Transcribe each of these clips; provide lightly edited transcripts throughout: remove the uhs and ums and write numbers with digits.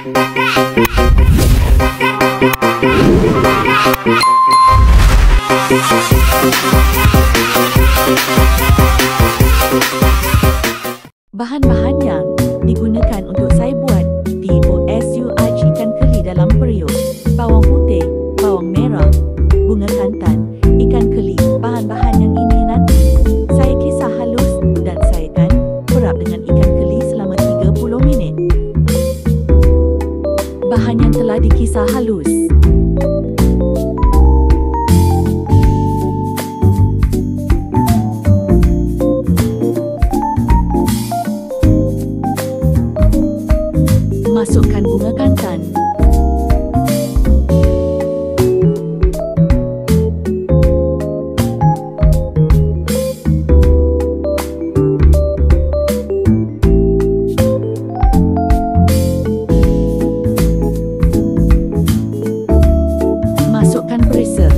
Bahan-bahan yang digunakan untuk saya buat POSUR ikan keli dalam periuk: bawang putih, bawang merah, bunga kantan, ikan keli. Bahan-bahan yang ini nanti saya kisar halus dan saya akan perap dengan ikan keli selama 30 minit. Bahan yang telah dikisar halus: masukkan bunga kantan, masukkan perisa,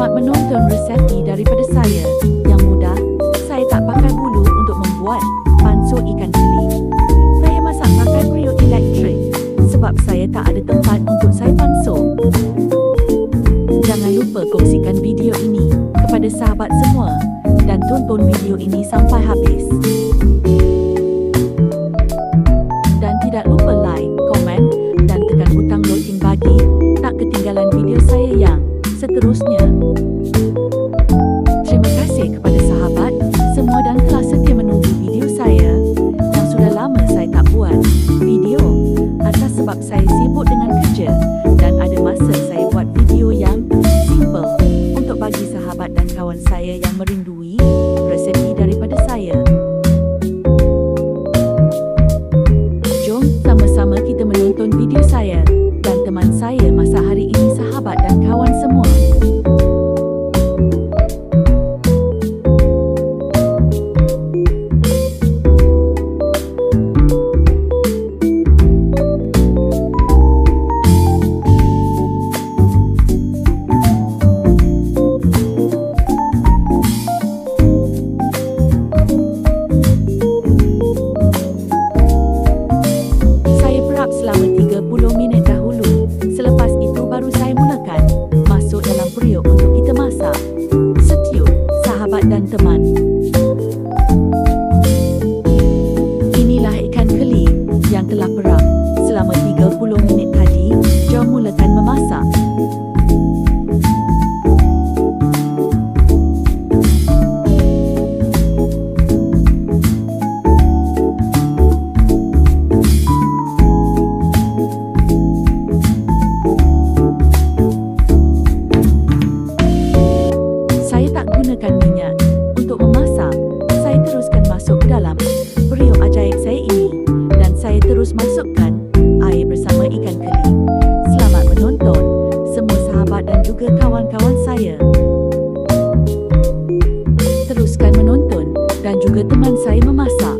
menonton resep daripada saya yang mudah. Saya tak pakai bulu untuk membuat panso ikan keli. Saya masak pakai periuk elektrik sebab saya tak ada tempat untuk saya panso. Jangan lupa kongsikan video ini kepada sahabat semua dan tonton video ini sampai habis. Dan tidak lupa like, komen dan tekan butang lonceng bagi tak ketinggalan video saya yang seterusnya. Terima kasih kepada sahabat semua dan telah setia menunggu video saya yang sudah lama saya tak buat video atas sebab saya sibuk dengan kerja dan ada masa saya buat video yang simple untuk bagi sahabat dan kawan saya yang merindui resepi daripada saya. Jom sama-sama kita menonton video saya dan teman saya masak hari ini, sahabat dan kawan semua. Selama 30 minit dahulu. Selepas itu baru saya mulakan masuk dalam periuk untuk kita masak. Setiu sahabat dan teman. Inilah ikan keli yang telah perap selama 30 minit tadi. Jom mulakan memasak. Gunakan minyak untuk memasak. Saya teruskan masuk ke dalam periuk ajaib saya ini dan saya terus masukkan air bersama ikan keli. Selamat menonton semua sahabat dan juga kawan-kawan saya. Teruskan menonton dan juga teman saya memasak.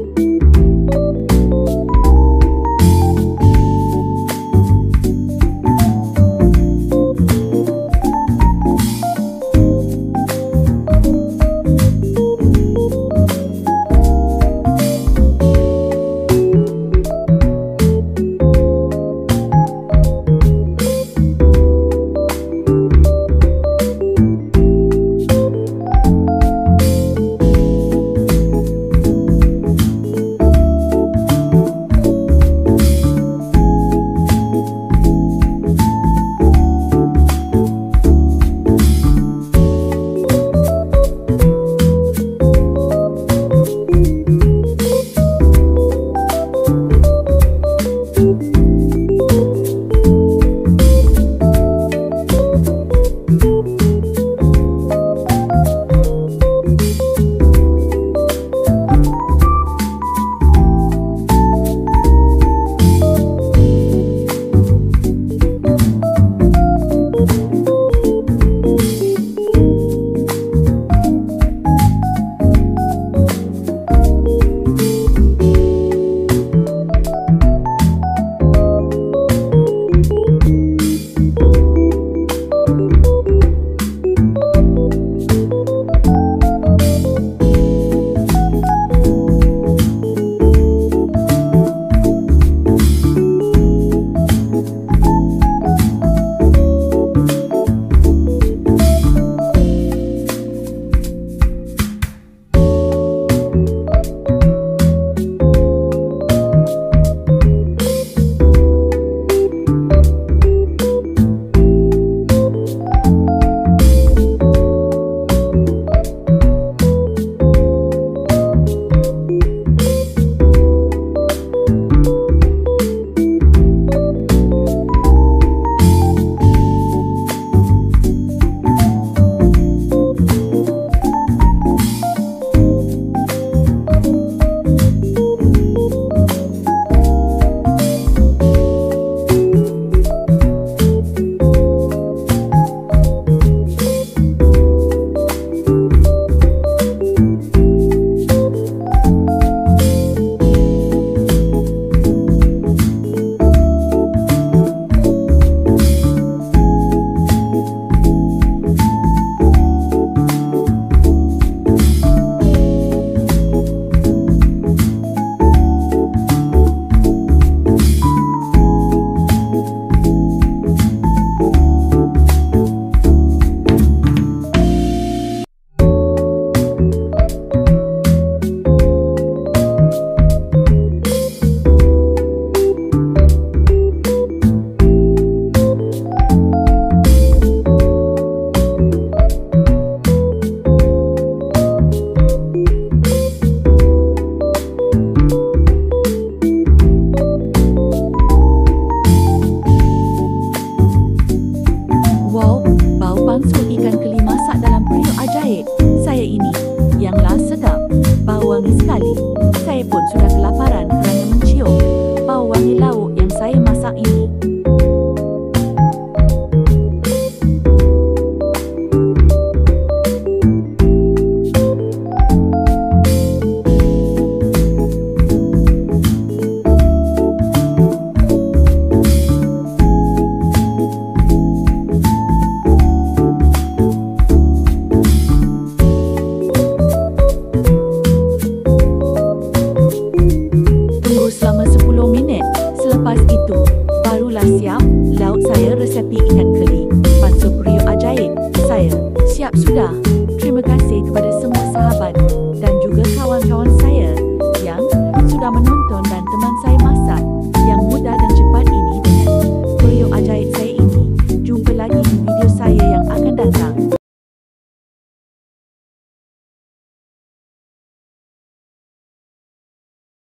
saya ini yang sedap, bau wangi sekali. Saya pun sudah kelaparan kerana mencium bau wangi lauk yang saya masak ini.